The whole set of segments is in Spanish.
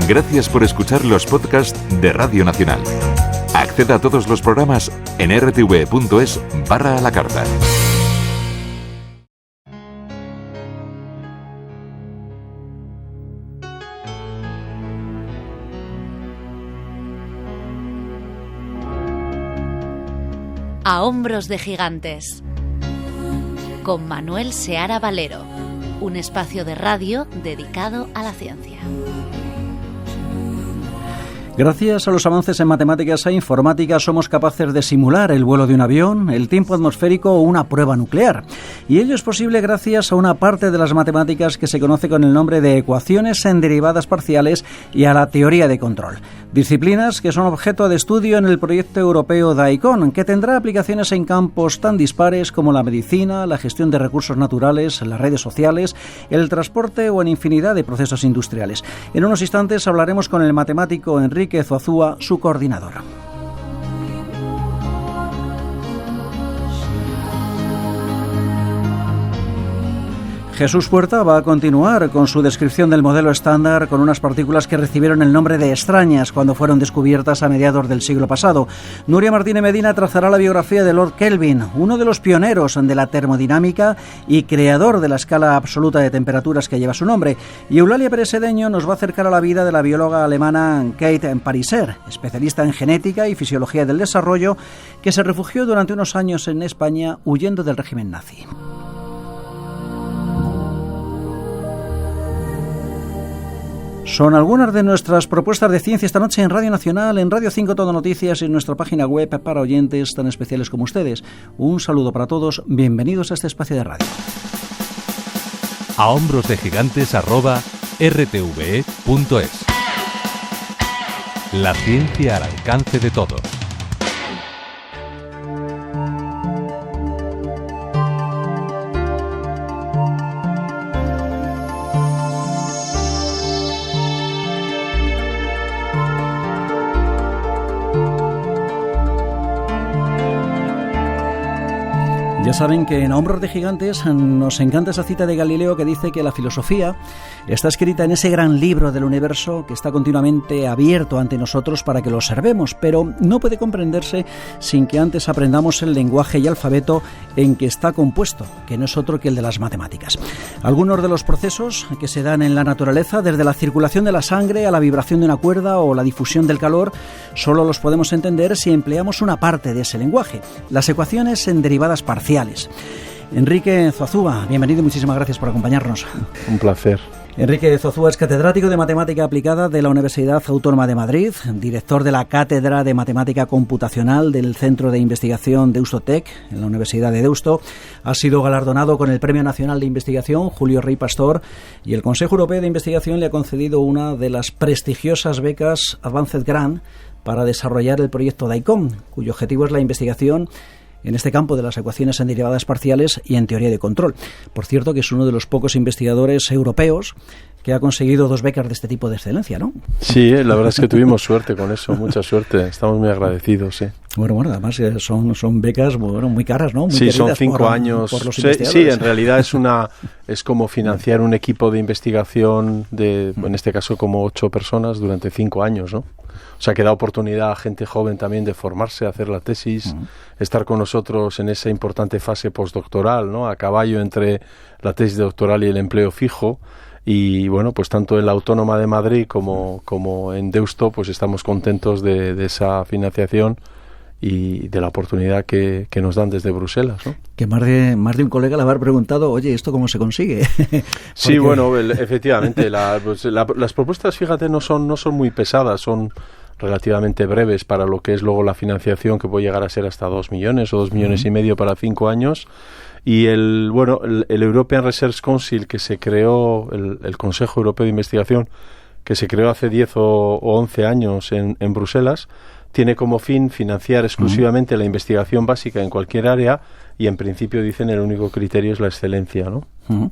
Gracias por escuchar los podcasts de Radio Nacional. Acceda a todos los programas en rtv.es/a la carta. A hombros de gigantes, con Manuel Seara Valero, un espacio de radio dedicado a la ciencia. Gracias a los avances en matemáticas e informática somos capaces de simular el vuelo de un avión, el tiempo atmosférico o una prueba nuclear. Y ello es posible gracias a una parte de las matemáticas que se conoce con el nombre de ecuaciones en derivadas parciales y a la teoría de control. Disciplinas que son objeto de estudio en el proyecto europeo DAICON, que tendrá aplicaciones en campos tan dispares como la medicina, la gestión de recursos naturales, las redes sociales, el transporte o en infinidad de procesos industriales. En unos instantes hablaremos con el matemático Enrique Zuazúa, su coordinador. Jesús Puerta va a continuar con su descripción del modelo estándar con unas partículas que recibieron el nombre de extrañas cuando fueron descubiertas a mediados del siglo pasado. Nuria Martínez Medina trazará la biografía de Lord Kelvin, uno de los pioneros de la termodinámica y creador de la escala absoluta de temperaturas que lleva su nombre. Y Eulalia Pérez Sedeño nos va a acercar a la vida de la bióloga alemana Kate Pariser, especialista en genética y fisiología del desarrollo, que se refugió durante unos años en España huyendo del régimen nazi. Son algunas de nuestras propuestas de ciencia esta noche en Radio Nacional, en Radio 5 Todo Noticias y en nuestra página web para oyentes tan especiales como ustedes. Un saludo para todos, bienvenidos a este espacio de radio. A hombros de gigantes @rtve.es. La ciencia al alcance de todos. Ya saben que en A hombros de gigantes nos encanta esa cita de Galileo que dice que la filosofía está escrita en ese gran libro del universo que está continuamente abierto ante nosotros para que lo observemos, pero no puede comprenderse sin que antes aprendamos el lenguaje y alfabeto en que está compuesto, que no es otro que el de las matemáticas. Algunos de los procesos que se dan en la naturaleza, desde la circulación de la sangre a la vibración de una cuerda o la difusión del calor, solo los podemos entender si empleamos una parte de ese lenguaje, las ecuaciones en derivadas parciales. Enrique Zuazúa, bienvenido y muchísimas gracias por acompañarnos. Un placer. Enrique Zuazúa es catedrático de Matemática Aplicada de la Universidad Autónoma de Madrid, director de la Cátedra de Matemática Computacional del Centro de Investigación Deusto-Tec en la Universidad de Deusto. Ha sido galardonado con el Premio Nacional de Investigación Julio Rey Pastor y el Consejo Europeo de Investigación le ha concedido una de las prestigiosas becas Advanced Grant para desarrollar el proyecto DAICON, cuyo objetivo es la investigación en este campo de las ecuaciones en derivadas parciales y en teoría de control. Por cierto, que es uno de los pocos investigadores europeos que ha conseguido 2 becas de este tipo de excelencia, ¿no? Sí, la verdad es que tuvimos suerte con eso, mucha suerte. Estamos muy agradecidos, sí. Bueno, además son becas muy caras, ¿no? Muy sí, son 5 años. Por los sí, en realidad es como financiar un equipo de investigación en este caso, como 8 personas durante 5 años, ¿no? O sea, que da oportunidad a gente joven también de formarse, hacer la tesis, estar con nosotros en esa importante fase postdoctoral, ¿no? A caballo entre la tesis doctoral y el empleo fijo. Y bueno, pues tanto en la Autónoma de Madrid como en Deusto, pues estamos contentos de esa financiación y de la oportunidad que nos dan desde Bruselas, ¿no? Que más de un colega le habrá preguntado, oye, ¿esto cómo se consigue? Sí, bueno, efectivamente, las propuestas, fíjate, no son muy pesadas, son relativamente breves para lo que es luego la financiación, que puede llegar a ser hasta 2 millones o 2 millones y medio para 5 años. Y el European Research Council, que se creó, el Consejo Europeo de Investigación, que se creó hace 10 o 11 años en Bruselas, tiene como fin financiar exclusivamente la investigación básica en cualquier área y en principio dicen el único criterio es la excelencia, ¿no?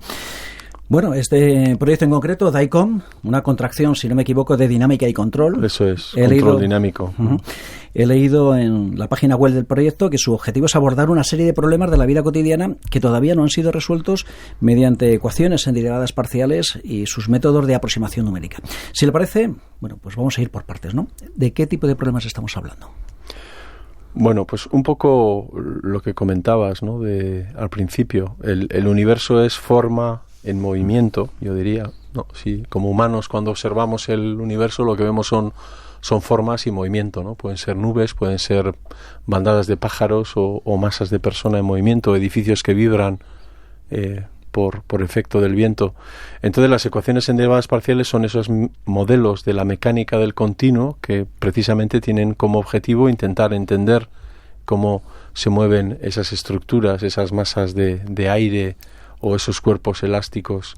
Bueno, este proyecto en concreto, DICOM, una contracción, si no me equivoco, de dinámica y control. Eso es, control dinámico. He leído en la página web del proyecto que su objetivo es abordar una serie de problemas de la vida cotidiana que todavía no han sido resueltos mediante ecuaciones en derivadas parciales y sus métodos de aproximación numérica. Si le parece, bueno, pues vamos a ir por partes, ¿no? ¿De qué tipo de problemas estamos hablando? Bueno, pues un poco lo que comentabas, ¿no? Al principio, el universo es forma en movimiento, yo diría, ¿no? Sí, como humanos, cuando observamos el universo, lo que vemos son formas y movimiento, ¿no? Pueden ser nubes, pueden ser bandadas de pájaros o masas de personas en movimiento, edificios que vibran por efecto del viento. Entonces, las ecuaciones en derivadas parciales son esos modelos de la mecánica del continuo que precisamente tienen como objetivo intentar entender cómo se mueven esas estructuras, esas masas de aire o esos cuerpos elásticos.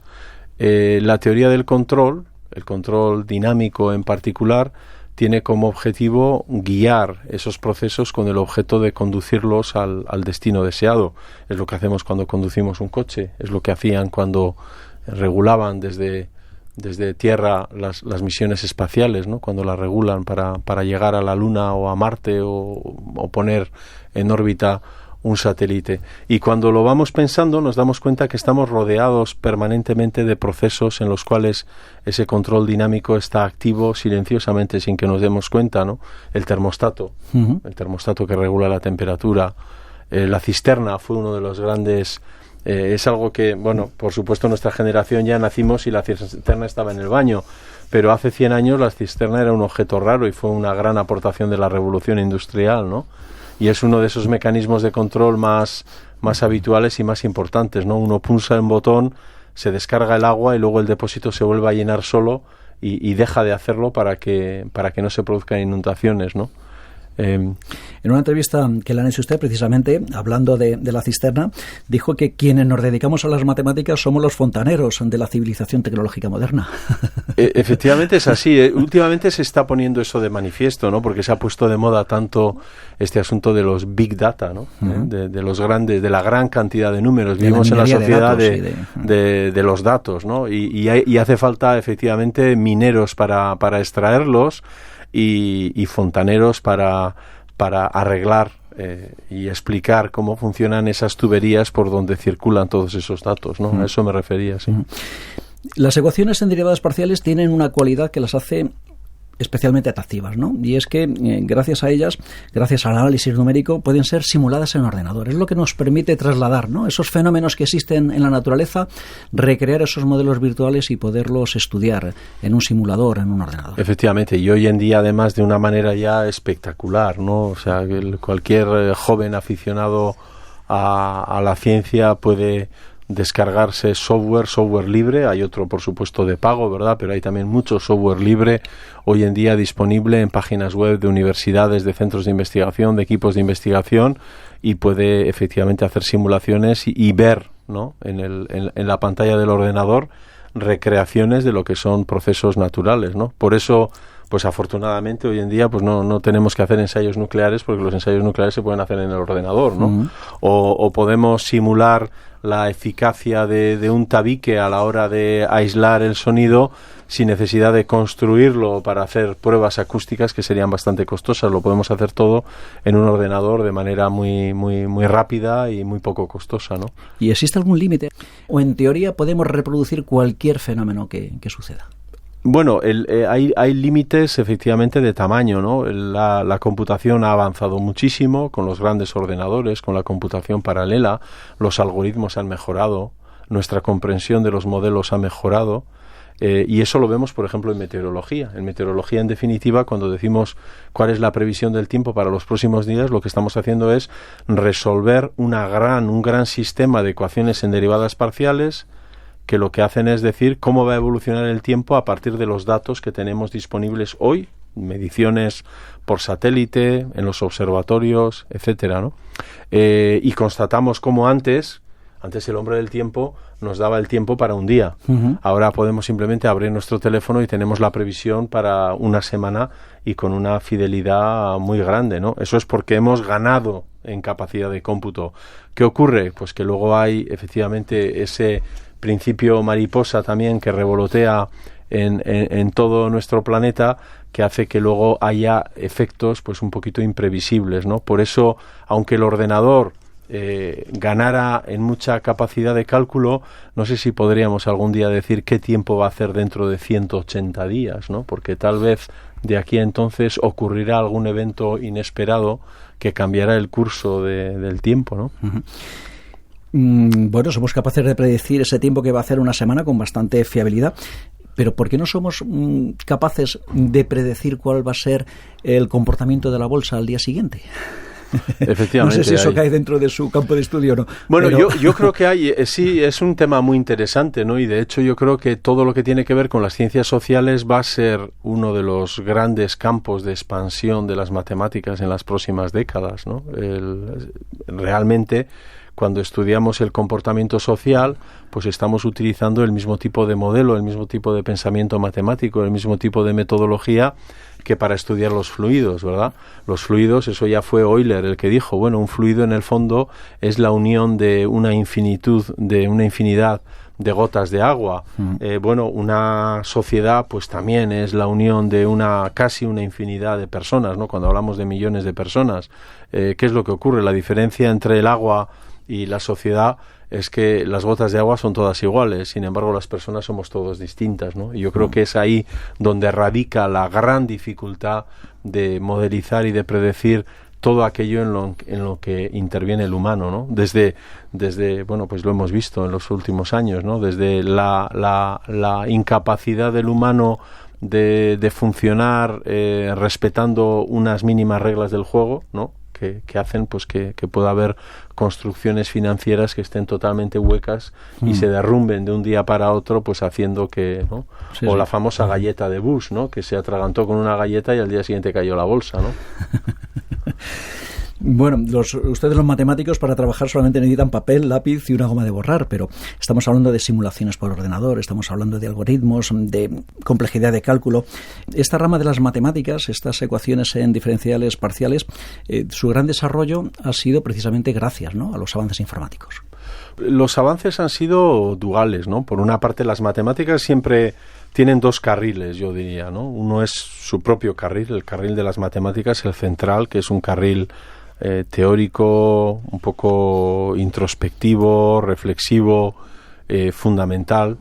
La teoría del control, el control dinámico en particular, tiene como objetivo guiar esos procesos con el objeto de conducirlos al destino deseado. Es lo que hacemos cuando conducimos un coche, es lo que hacían cuando regulaban desde tierra las misiones espaciales, ¿no? Cuando las regulan para llegar a la Luna o a Marte o poner en órbita un satélite. Y cuando lo vamos pensando nos damos cuenta que estamos rodeados permanentemente de procesos en los cuales ese control dinámico está activo silenciosamente sin que nos demos cuenta, ¿no? El termostato que regula la temperatura, la cisterna fue uno de los grandes. Es algo que, bueno, por supuesto nuestra generación ya nacimos y la cisterna estaba en el baño, pero hace 100 años la cisterna era un objeto raro y fue una gran aportación de la revolución industrial, ¿no? Y es uno de esos mecanismos de control más habituales y más importantes, ¿no? Uno pulsa un botón, se descarga el agua y luego el depósito se vuelve a llenar solo y deja de hacerlo para que no se produzcan inundaciones, ¿no? En una entrevista que le han hecho usted, precisamente, hablando de la cisterna, dijo que quienes nos dedicamos a las matemáticas somos los fontaneros de la civilización tecnológica moderna. Efectivamente es así. Últimamente se está poniendo eso de manifiesto, ¿no? Porque se ha puesto de moda tanto este asunto de los big data, ¿no? De los grandes, de la gran cantidad de números. Vivimos en la sociedad de los datos, ¿no? Y hace falta, efectivamente, mineros para extraerlos y fontaneros para arreglar y explicar cómo funcionan esas tuberías por donde circulan todos esos datos, ¿no? A eso me refería, sí. Las ecuaciones en derivadas parciales tienen una cualidad que las hace especialmente atractivas, ¿no? Y es que gracias a ellas, gracias al análisis numérico, pueden ser simuladas en ordenador. Es lo que nos permite trasladar, ¿no?, esos fenómenos que existen en la naturaleza, recrear esos modelos virtuales y poderlos estudiar en un simulador, en un ordenador. Efectivamente, y hoy en día además de una manera ya espectacular, ¿no? O sea, cualquier joven aficionado a la ciencia puede descargarse software libre. Hay otro, por supuesto, de pago, ¿verdad? Pero hay también mucho software libre hoy en día disponible en páginas web de universidades, de centros de investigación, de equipos de investigación, y puede efectivamente hacer simulaciones y ver, ¿no?, en la pantalla del ordenador recreaciones de lo que son procesos naturales, ¿no? Por eso, pues afortunadamente hoy en día pues no tenemos que hacer ensayos nucleares, porque los ensayos nucleares se pueden hacer en el ordenador, ¿no? O podemos simular la eficacia de un tabique a la hora de aislar el sonido sin necesidad de construirlo para hacer pruebas acústicas que serían bastante costosas. Lo podemos hacer todo en un ordenador de manera muy rápida y muy poco costosa, ¿no? ¿Y existe algún límite? ¿O en teoría podemos reproducir cualquier fenómeno que suceda? Bueno, hay límites efectivamente de tamaño, ¿no? La computación ha avanzado muchísimo con los grandes ordenadores, con la computación paralela, los algoritmos han mejorado, nuestra comprensión de los modelos ha mejorado, y eso lo vemos, por ejemplo, en meteorología. En meteorología, en definitiva, cuando decimos cuál es la previsión del tiempo para los próximos días, lo que estamos haciendo es resolver un gran sistema de ecuaciones en derivadas parciales que lo que hacen es decir cómo va a evolucionar el tiempo a partir de los datos que tenemos disponibles hoy, mediciones por satélite, en los observatorios, etcétera, ¿no? Y constatamos cómo antes el hombre del tiempo nos daba el tiempo para un día. Ahora podemos simplemente abrir nuestro teléfono y tenemos la previsión para una semana y con una fidelidad muy grande, ¿no? Eso es porque hemos ganado en capacidad de cómputo. ¿Qué ocurre? Pues que luego hay efectivamente ese principio mariposa también que revolotea en todo nuestro planeta, que hace que luego haya efectos pues un poquito imprevisibles, ¿no? Por eso, aunque el ordenador ganara en mucha capacidad de cálculo, no sé si podríamos algún día decir qué tiempo va a hacer dentro de 180 días, ¿no? Porque tal vez de aquí a entonces ocurrirá algún evento inesperado que cambiará el curso del tiempo, ¿no? Uh-huh. Bueno, somos capaces de predecir ese tiempo que va a hacer una semana con bastante fiabilidad. Pero ¿por qué no somos capaces de predecir cuál va a ser el comportamiento de la bolsa al día siguiente? Efectivamente. No sé si eso cae dentro de su campo de estudio o no. Bueno, pero yo creo que sí, es un tema muy interesante, ¿no? Y de hecho yo creo que todo lo que tiene que ver con las ciencias sociales va a ser uno de los grandes campos de expansión de las matemáticas en las próximas décadas, ¿no? Realmente, cuando estudiamos el comportamiento social, pues estamos utilizando el mismo tipo de modelo, el mismo tipo de pensamiento matemático, el mismo tipo de metodología que para estudiar los fluidos, ¿verdad? Los fluidos, eso ya fue Euler el que dijo, bueno, un fluido en el fondo es la unión de una infinidad de gotas de agua. Bueno, una sociedad pues también es la unión de casi una infinidad de personas, ¿no? Cuando hablamos de millones de personas, ¿qué es lo que ocurre? La diferencia entre el agua y la sociedad es que las gotas de agua son todas iguales, sin embargo las personas somos todos distintas, ¿no? Y yo creo que es ahí donde radica la gran dificultad de modelizar y de predecir todo aquello en lo que interviene el humano, ¿no? Desde bueno, pues lo hemos visto en los últimos años, ¿no? Desde la incapacidad del humano de funcionar respetando unas mínimas reglas del juego, ¿no? Que hacen pues que pueda haber construcciones financieras que estén totalmente huecas y se derrumben de un día para otro, pues haciendo que, ¿no? Sí, o la famosa galleta de Bush, ¿no? Que se atragantó con una galleta y al día siguiente cayó la bolsa, ¿no? Bueno, ustedes los matemáticos para trabajar solamente necesitan papel, lápiz y una goma de borrar, pero estamos hablando de simulaciones por ordenador, estamos hablando de algoritmos, de complejidad de cálculo. Esta rama de las matemáticas, estas ecuaciones en diferenciales parciales, su gran desarrollo ha sido precisamente gracias, ¿no?, a los avances informáticos. Los avances han sido duales, ¿no? Por una parte, las matemáticas siempre tienen dos carriles, yo diría, ¿no? Uno es su propio carril, el carril de las matemáticas, el central, que es un carril teórico, un poco introspectivo, reflexivo, fundamental,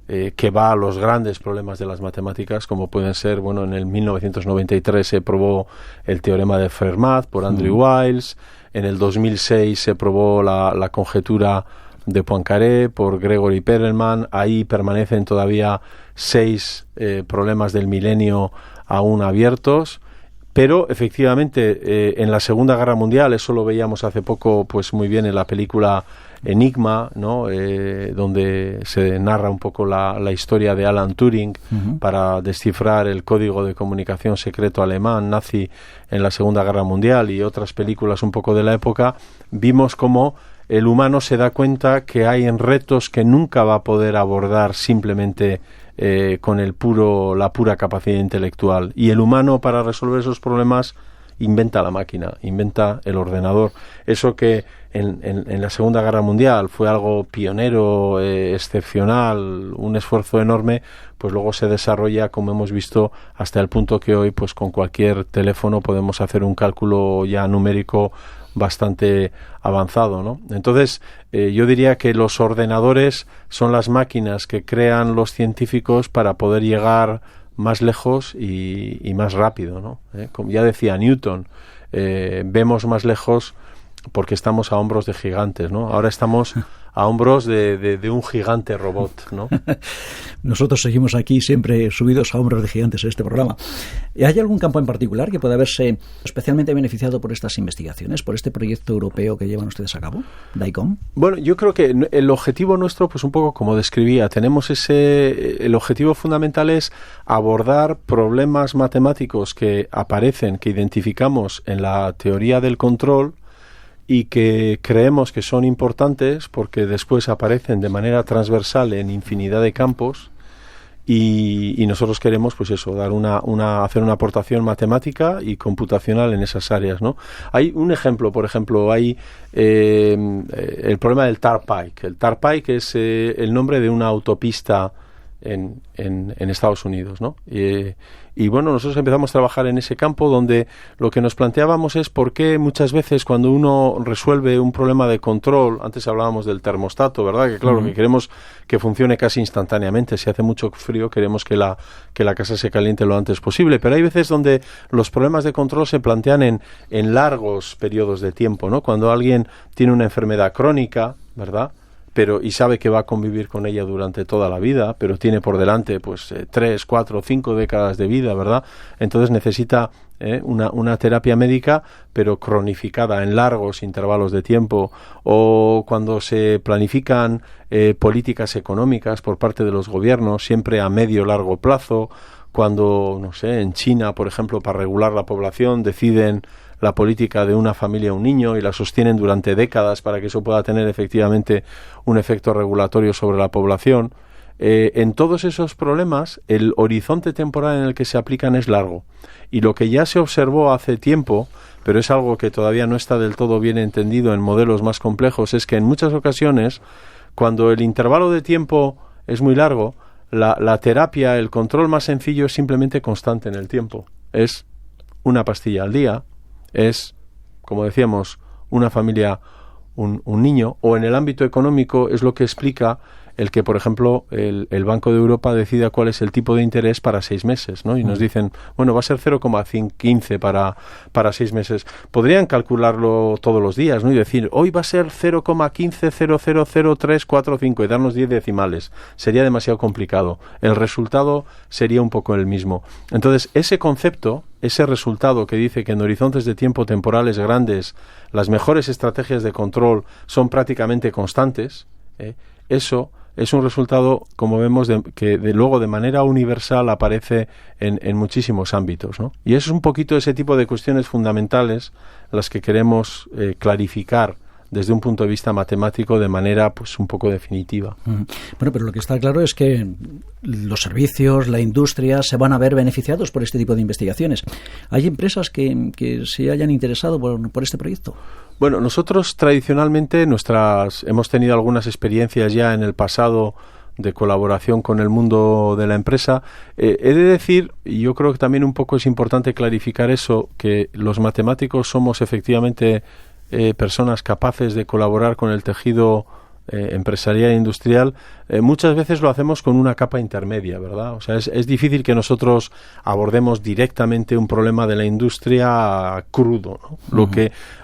que va a los grandes problemas de las matemáticas, como pueden ser, bueno, en el 1993 se probó el teorema de Fermat por Andrew Wiles, en el 2006 se probó la conjetura de Poincaré por Gregory Perelman. Ahí permanecen todavía 6 problemas del milenio aún abiertos. Pero efectivamente en la Segunda Guerra Mundial, eso lo veíamos hace poco pues muy bien en la película Enigma, ¿no? Donde se narra un poco la historia de Alan Turing para descifrar el código de comunicación secreto alemán nazi en la Segunda Guerra Mundial, y otras películas un poco de la época. Vimos cómo el humano se da cuenta que hay retos que nunca va a poder abordar simplemente con la pura capacidad intelectual, y el humano, para resolver esos problemas, inventa la máquina, inventa el ordenador. Eso que en la Segunda Guerra Mundial fue algo pionero, excepcional, un esfuerzo enorme, pues luego se desarrolla, como hemos visto, hasta el punto que hoy pues con cualquier teléfono podemos hacer un cálculo ya numérico bastante avanzado, ¿no? Entonces, yo diría que los ordenadores son las máquinas que crean los científicos para poder llegar más lejos y más rápido, ¿no? Como ya decía Newton, vemos más lejos porque estamos a hombros de gigantes, ¿no? Ahora estamos a hombros de un gigante robot, ¿no? Nosotros seguimos aquí siempre subidos a hombros de gigantes en este programa. ¿Hay algún campo en particular que pueda verse especialmente beneficiado por estas investigaciones, por este proyecto europeo que llevan ustedes a cabo, DICOM? Bueno, yo creo que el objetivo nuestro, pues un poco como describía, tenemos el objetivo fundamental es abordar problemas matemáticos que aparecen, que identificamos en la teoría del control, y que creemos que son importantes porque después aparecen de manera transversal en infinidad de campos, y nosotros queremos, pues eso, dar hacer una aportación matemática y computacional en esas áreas, ¿no? Hay un ejemplo, por ejemplo, hay el problema del Turnpike. El Turnpike es el nombre de una autopista en Estados Unidos, ¿no? Y bueno, nosotros empezamos a trabajar en ese campo donde lo que nos planteábamos es por qué muchas veces cuando uno resuelve un problema de control, antes hablábamos del termostato, ¿verdad? Que claro, que queremos que funcione casi instantáneamente. Si hace mucho frío queremos que la casa se caliente lo antes posible, pero hay veces donde los problemas de control se plantean en largos periodos de tiempo, ¿no? Cuando alguien tiene una enfermedad crónica, ¿verdad?, y sabe que va a convivir con ella durante toda la vida, pero tiene por delante pues 3, 4, 5 décadas de vida, ¿verdad? Entonces necesita una terapia médica, pero cronificada en largos intervalos de tiempo, o cuando se planifican políticas económicas por parte de los gobiernos, siempre a medio largo plazo, cuando, no sé, en China, por ejemplo, para regular la población, deciden la política de una familia, un niño, y la sostienen durante décadas para que eso pueda tener efectivamente un efecto regulatorio sobre la población. En todos esos problemas, el horizonte temporal en el que se aplican es largo. Y lo que ya se observó hace tiempo, pero es algo que todavía no está del todo bien entendido en modelos más complejos, es que en muchas ocasiones, cuando el intervalo de tiempo es muy largo, la terapia, el control más sencillo es simplemente constante en el tiempo. Es una pastilla al día, es, como decíamos, una familia, un niño, o en el ámbito económico es lo que explica el que, por ejemplo, el Banco de Europa decida cuál es el tipo de interés para 6 meses, ¿no? Y nos dicen, bueno, va a ser 0,15 para 6 meses. Podrían calcularlo todos los días, ¿no? Y decir, hoy va a ser 0,15000345 y darnos 10 decimales. Sería demasiado complicado. El resultado sería un poco el mismo. Entonces, ese concepto, ese resultado que dice que en horizontes de tiempo temporales grandes las mejores estrategias de control son prácticamente constantes, eso es un resultado, como vemos, que luego de manera universal aparece en muchísimos ámbitos, ¿no? Y eso es un poquito ese tipo de cuestiones fundamentales las que queremos clarificar desde un punto de vista matemático de manera pues un poco definitiva. Bueno, pero lo que está claro es que los servicios, la industria se van a ver beneficiados por este tipo de investigaciones. ¿Hay empresas que se hayan interesado por este proyecto? Bueno, nosotros tradicionalmente hemos tenido algunas experiencias ya en el pasado de colaboración con el mundo de la empresa. He de decir, y yo creo que también un poco es importante clarificar eso, que los matemáticos somos efectivamente personas capaces de colaborar con el tejido empresarial e industrial. Muchas veces lo hacemos con una capa intermedia, ¿verdad? O sea, es difícil que nosotros abordemos directamente un problema de la industria crudo, ¿no?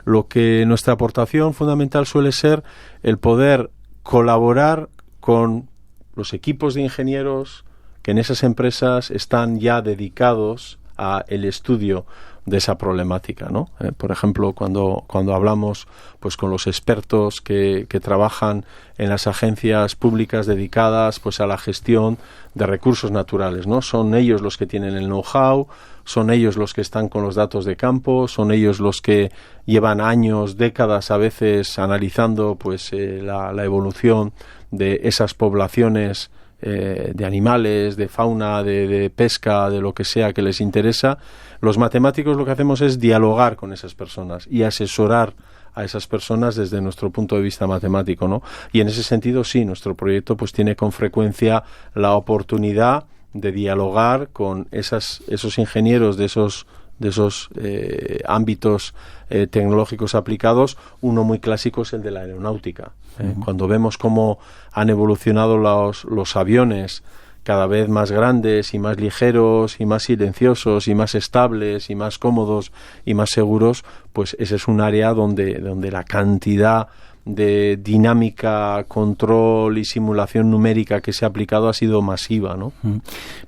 Lo que nuestra aportación fundamental suele ser el poder colaborar con los equipos de ingenieros que en esas empresas están ya dedicados a el estudio de esa problemática, ¿no? Por ejemplo, cuando hablamos pues con los expertos que trabajan en las agencias públicas dedicadas pues a la gestión de recursos naturales, ¿no? Son ellos los que tienen el know-how, son ellos los que están con los datos de campo, son ellos los que llevan años, décadas a veces analizando pues la evolución de esas poblaciones de animales, de fauna, de pesca, de lo que sea que les interesa. Los matemáticos lo que hacemos es dialogar con esas personas y asesorar a esas personas desde nuestro punto de vista matemático, ¿no? Y en ese sentido, sí, nuestro proyecto pues tiene con frecuencia la oportunidad de dialogar con esos ingenieros de esos ámbitos tecnológicos aplicados. Uno muy clásico es el de la aeronáutica. Cuando vemos cómo han evolucionado los aviones cada vez más grandes y más ligeros y más silenciosos y más estables y más cómodos y más seguros, pues ese es un área donde la cantidad de dinámica, control y simulación numérica que se ha aplicado ha sido masiva, ¿no?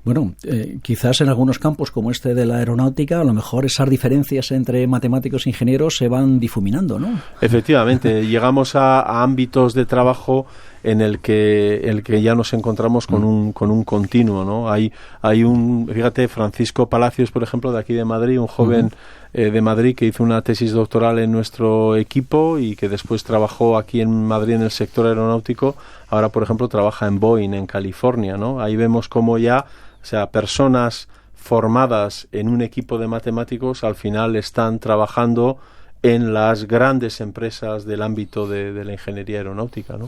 Bueno, quizás en algunos campos como este de la aeronáutica, a lo mejor esas diferencias entre matemáticos e ingenieros se van difuminando, ¿no? Efectivamente, llegamos a ámbitos de trabajo en el que ya nos encontramos con un continuo, ¿no? Hay fíjate, Francisco Palacios, por ejemplo, de aquí de Madrid, un joven de Madrid que hizo una tesis doctoral en nuestro equipo y que después trabajó aquí en Madrid en el sector aeronáutico. Ahora, por ejemplo, trabaja en Boeing, en California, ¿no? Ahí vemos cómo ya, o sea, personas formadas en un equipo de matemáticos al final están trabajando en las grandes empresas del ámbito de la ingeniería aeronáutica, ¿no?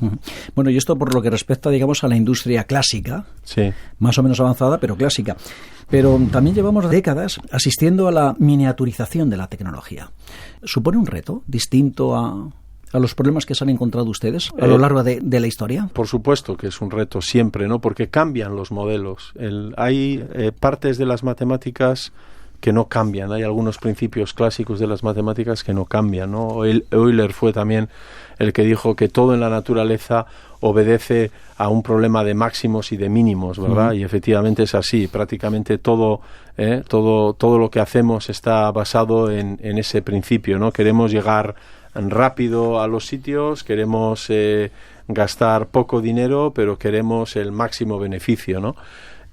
Bueno, y esto por lo que respecta, digamos, a la industria clásica, sí, más o menos avanzada, pero clásica. Pero también llevamos décadas asistiendo a la miniaturización de la tecnología. ¿Supone un reto distinto a los problemas que se han encontrado ustedes a lo largo de la historia? Por supuesto que es un reto siempre, ¿no? Porque cambian los modelos. Hay partes de las matemáticas que no cambian. Hay algunos principios clásicos de las matemáticas que no cambian, ¿no? Euler fue también el que dijo que todo en la naturaleza obedece a un problema de máximos y de mínimos, ¿verdad? Y efectivamente es así. Prácticamente todo lo que hacemos está basado en ese principio, ¿no? Queremos llegar rápido a los sitios, queremos gastar poco dinero, pero queremos el máximo beneficio, ¿no?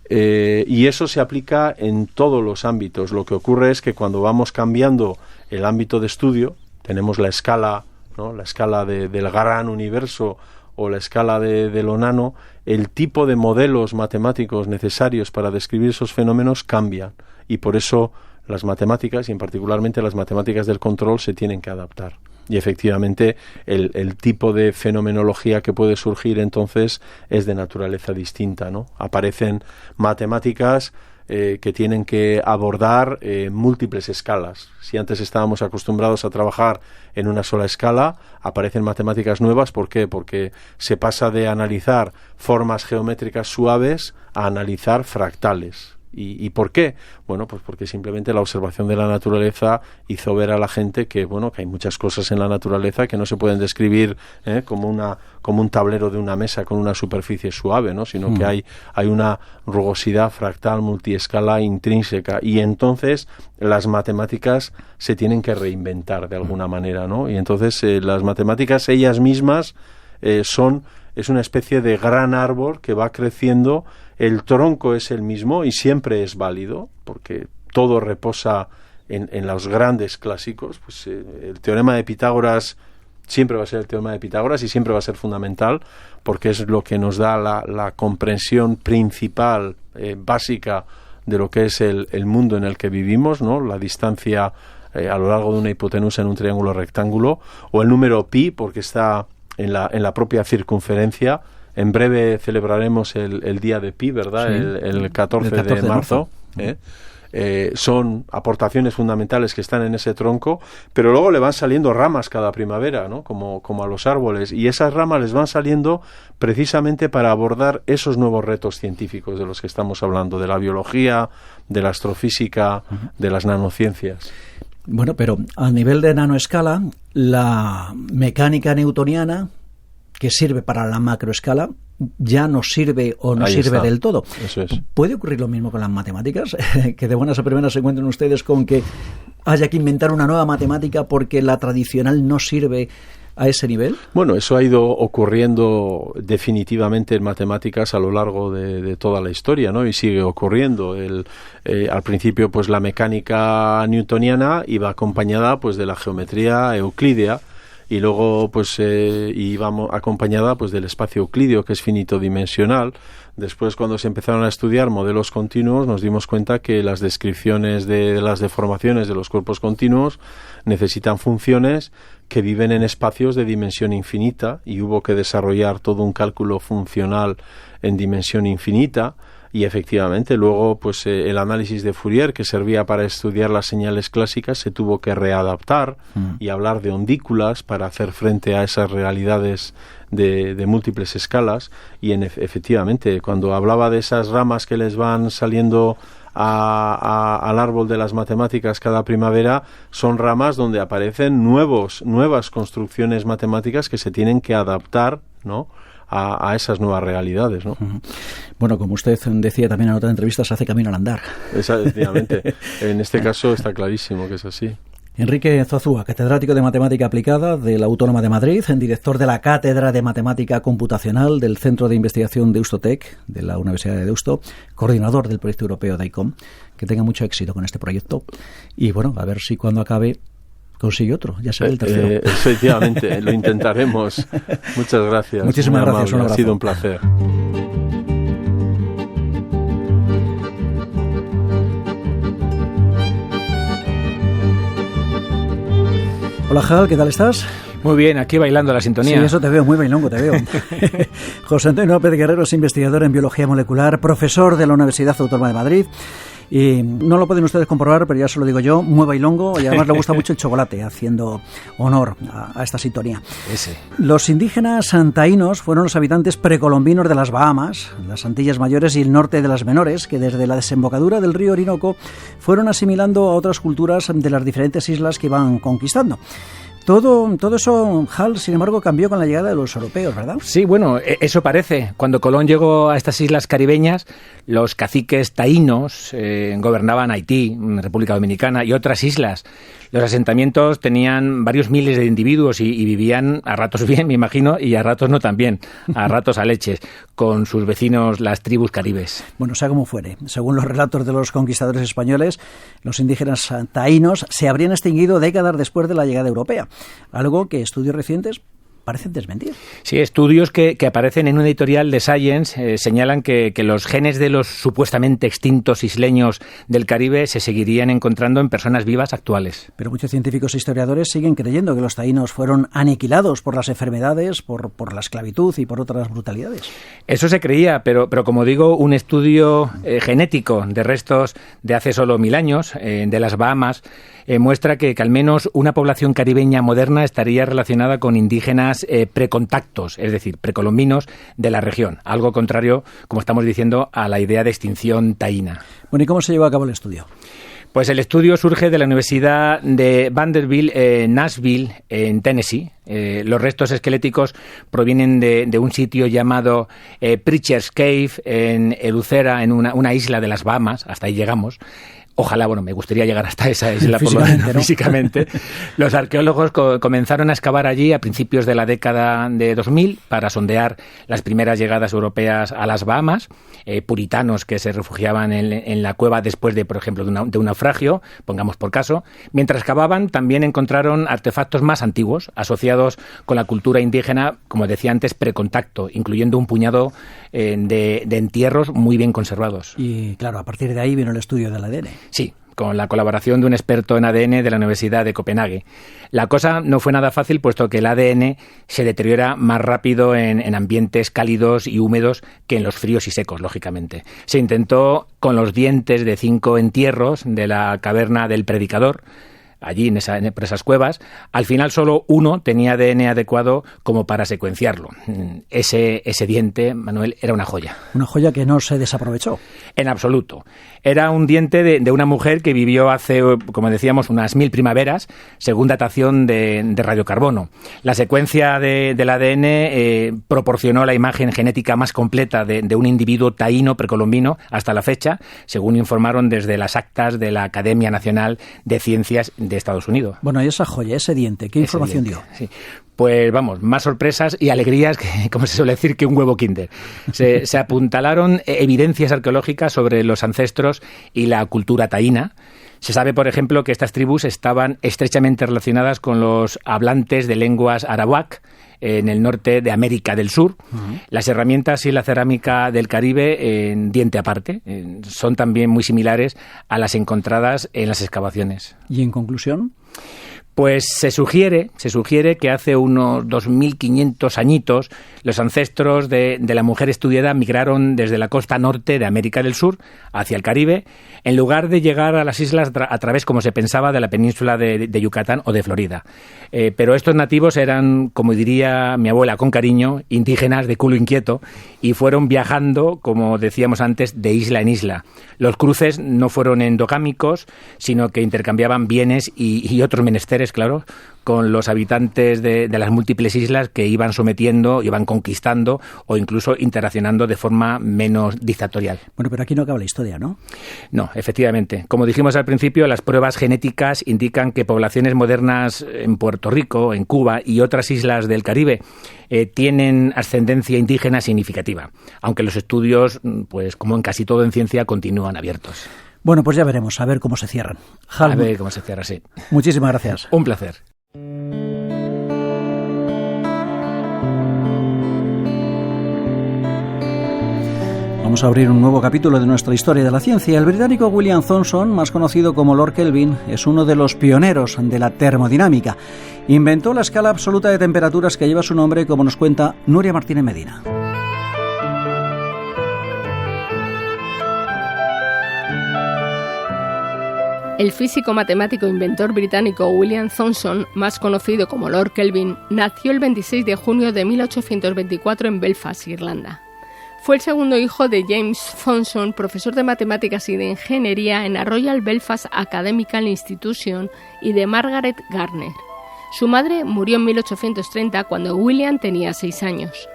Y eso se aplica en todos los ámbitos. Lo que ocurre es que cuando vamos cambiando el ámbito de estudio, tenemos la escala, ¿no? La escala del gran universo o la escala de lo nano, el tipo de modelos matemáticos necesarios para describir esos fenómenos cambian. Y por eso las matemáticas, y en particularmente las matemáticas del control, se tienen que adaptar. Y efectivamente el tipo de fenomenología que puede surgir entonces es de naturaleza distinta, ¿no? Aparecen matemáticas que tienen que abordar múltiples escalas. Si antes estábamos acostumbrados a trabajar en una sola escala, aparecen matemáticas nuevas. ¿Por qué? Porque se pasa de analizar formas geométricas suaves a analizar fractales. ¿Y por qué? Bueno, pues porque simplemente la observación de la naturaleza hizo ver a la gente que, bueno, que hay muchas cosas en la naturaleza que no se pueden describir como un tablero de una mesa con una superficie suave, ¿no? Sino que hay una rugosidad fractal multiescala intrínseca, y entonces las matemáticas se tienen que reinventar de alguna manera, ¿no? Y entonces las matemáticas ellas mismas es una especie de gran árbol que va creciendo. El tronco es el mismo y siempre es válido, porque todo reposa en los grandes clásicos. Pues el teorema de Pitágoras siempre va a ser el teorema de Pitágoras y siempre va a ser fundamental, porque es lo que nos da la comprensión principal, básica, de lo que es el mundo en el que vivimos, ¿no? La distancia a lo largo de una hipotenusa en un triángulo rectángulo, o el número pi, porque está en la propia circunferencia. En breve celebraremos el día de Pi, ¿verdad? Sí, el 14 de marzo. Son aportaciones fundamentales que están en ese tronco, pero luego le van saliendo ramas cada primavera, ¿no? Como a los árboles, y esas ramas les van saliendo precisamente para abordar esos nuevos retos científicos de los que estamos hablando, de la biología, de la astrofísica, de las nanociencias. Bueno, pero a nivel de nanoescala, la mecánica newtoniana, que sirve para la macroescala, ya no sirve o no sirve del todo. Eso es. ¿Puede ocurrir lo mismo con las matemáticas? Que de buenas a primeras se encuentren ustedes con que haya que inventar una nueva matemática porque la tradicional no sirve a ese nivel. Bueno, eso ha ido ocurriendo definitivamente en matemáticas a lo largo de toda la historia, ¿no? Y sigue ocurriendo. Al principio, pues la mecánica newtoniana iba acompañada pues de la geometría euclídea, y luego pues íbamos acompañada pues del espacio euclídeo, que es finito dimensional. Después, cuando se empezaron a estudiar modelos continuos, nos dimos cuenta que las descripciones de las deformaciones de los cuerpos continuos necesitan funciones que viven en espacios de dimensión infinita, y hubo que desarrollar todo un cálculo funcional en dimensión infinita. Y efectivamente luego pues el análisis de Fourier, que servía para estudiar las señales clásicas, se tuvo que readaptar y hablar de ondículas para hacer frente a esas realidades de múltiples escalas. Y efectivamente, cuando hablaba de esas ramas que les van saliendo al árbol de las matemáticas cada primavera, son ramas donde aparecen nuevas construcciones matemáticas que se tienen que adaptar, ¿no?, a esas nuevas realidades, ¿no? Bueno, como usted decía también en otra entrevista, se hace camino al andar. Efectivamente. En este caso está clarísimo que es así. Enrique Zozúa, catedrático de Matemática Aplicada de la Autónoma de Madrid, director de la Cátedra de Matemática Computacional del Centro de Investigación Deusto-Tec de la Universidad de Deusto, coordinador del proyecto europeo DICOM. Que tenga mucho éxito con este proyecto y bueno, a ver si cuando acabe consigue otro, ya será el tercero. Efectivamente, lo intentaremos. Muchas gracias. Muchísimas gracias, un abrazo. Ha sido un placer. Hola, Jal, ¿qué tal estás? Muy bien, aquí bailando la sintonía. Sí, eso te veo, muy bailongo te veo. José Antonio López Guerrero es investigador en biología molecular, profesor de la Universidad Autónoma de Madrid. Y no lo pueden ustedes comprobar, pero ya se lo digo yo, muy bailongo, y además le gusta mucho el chocolate, haciendo honor a esta sintonía. Los indígenas taínos fueron los habitantes precolombinos de las Bahamas, las Antillas Mayores y el norte de las Menores, que desde la desembocadura del río Orinoco fueron asimilando a otras culturas de las diferentes islas que iban conquistando. Todo eso, Hal, sin embargo, cambió con la llegada de los europeos, ¿verdad? Sí, bueno, eso parece. Cuando Colón llegó a estas islas caribeñas, los caciques taínos gobernaban Haití, República Dominicana y otras islas. Los asentamientos tenían varios miles de individuos y vivían a ratos bien, me imagino, y a ratos no tan bien, a ratos a leches, con sus vecinos, las tribus caribes. Bueno, sea como fuere, según los relatos de los conquistadores españoles, los indígenas taínos se habrían extinguido décadas después de la llegada europea, algo que estudios recientes parecen desmentir. Sí, estudios que aparecen en un editorial de Science señalan que los genes de los supuestamente extintos isleños del Caribe se seguirían encontrando en personas vivas actuales. Pero muchos científicos e historiadores siguen creyendo que los taínos fueron aniquilados por las enfermedades, por la esclavitud y por otras brutalidades. Eso se creía, pero como digo, un estudio genético de restos de hace solo 1000 años, de las Bahamas, muestra que al menos una población caribeña moderna estaría relacionada con indígenas precontactos, es decir, precolombinos de la región. Algo contrario, como estamos diciendo, a la idea de extinción taína. Bueno, ¿y cómo se llevó a cabo el estudio? Pues el estudio surge de la Universidad de Vanderbilt, Nashville, en Tennessee. Los restos esqueléticos provienen de un sitio llamado Preacher's Cave en Eleuthera, en una isla de las Bahamas. Hasta ahí llegamos. Ojalá, me gustaría llegar hasta esa isla físicamente. Los arqueólogos comenzaron a excavar allí a principios de la década de 2000 para sondear las primeras llegadas europeas a las Bahamas, puritanos que se refugiaban en la cueva después de, por ejemplo, de un naufragio, pongamos por caso. Mientras excavaban, también encontraron artefactos más antiguos, asociados con la cultura indígena, como decía antes, precontacto, incluyendo un puñado de entierros muy bien conservados. Y claro, a partir de ahí vino el estudio del ADN. Sí, con la colaboración de un experto en ADN de la Universidad de Copenhague. La cosa no fue nada fácil, puesto que el ADN se deteriora más rápido en ambientes cálidos y húmedos que en los fríos y secos, lógicamente. Se intentó con los dientes de 5 entierros de la caverna del Predicador, allí por esas cuevas. Al final solo uno tenía ADN adecuado como para secuenciarlo. Ese diente, Manuel, era una joya. Una joya que no se desaprovechó. En absoluto. Era un diente de una mujer que vivió hace, como decíamos, unas 1000 primaveras, según datación de radiocarbono. La secuencia del ADN proporcionó la imagen genética más completa de un individuo taíno precolombino hasta la fecha, según informaron desde las actas de la Academia Nacional de Ciencias de Estados Unidos. Bueno, y esa joya, ese diente, ¿qué información dio? Sí. Pues más sorpresas y alegrías, que, como se suele decir, que un huevo Kinder. Se apuntalaron evidencias arqueológicas sobre los ancestros y la cultura taína. Se sabe, por ejemplo, que estas tribus estaban estrechamente relacionadas con los hablantes de lenguas arawak en el norte de América del Sur. Uh-huh. Las herramientas y la cerámica del Caribe, en diente aparte, son también muy similares a las encontradas en las excavaciones. ¿Y en conclusión? Pues se sugiere que hace unos 2.500 añitos los ancestros de la mujer estudiada migraron desde la costa norte de América del Sur hacia el Caribe, en lugar de llegar a las islas a través, como se pensaba, de la península de Yucatán o de Florida. Pero estos nativos eran, como diría mi abuela con cariño, indígenas de culo inquieto, y fueron viajando, como decíamos antes, de isla en isla. Los cruces no fueron endogámicos, sino que intercambiaban bienes y otros menesteres comerciales, claro, con los habitantes de las múltiples islas que iban sometiendo, iban conquistando o incluso interaccionando de forma menos dictatorial. Bueno, pero aquí no acaba la historia, ¿no? No, efectivamente. Como dijimos al principio, las pruebas genéticas indican que poblaciones modernas en Puerto Rico, en Cuba y otras islas del Caribe tienen ascendencia indígena significativa, aunque los estudios, pues como en casi todo en ciencia, continúan abiertos. Bueno, pues ya veremos, a ver cómo se cierran. A ver cómo se cierra, sí. Muchísimas gracias. Un placer. Vamos a abrir un nuevo capítulo de nuestra historia de la ciencia. El británico William Thomson, más conocido como Lord Kelvin, es uno de los pioneros de la termodinámica. Inventó la escala absoluta de temperaturas que lleva su nombre, como nos cuenta Nuria Martínez Medina. El físico matemático inventor británico William Thomson, más conocido como Lord Kelvin, nació el 26 de junio de 1824 en Belfast, Irlanda. Fue el segundo hijo de James Thomson, profesor de matemáticas y de ingeniería en la Royal Belfast Academical Institution, y de Margaret Gardner. Su madre murió en 1830 cuando William tenía 6 años.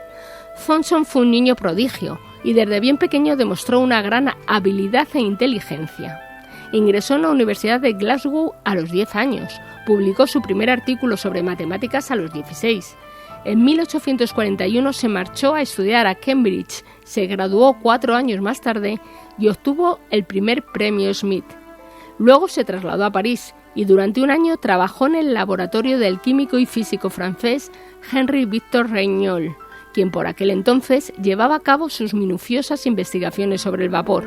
Thomson fue un niño prodigio y desde bien pequeño demostró una gran habilidad e inteligencia. Ingresó en la Universidad de Glasgow a los 10 años. Publicó su primer artículo sobre matemáticas a los 16. En 1841 se marchó a estudiar a Cambridge, se graduó 4 años más tarde y obtuvo el primer premio Smith. Luego se trasladó a París y durante un año trabajó en el laboratorio del químico y físico francés Henri Victor Regnault, quien por aquel entonces llevaba a cabo sus minuciosas investigaciones sobre el vapor.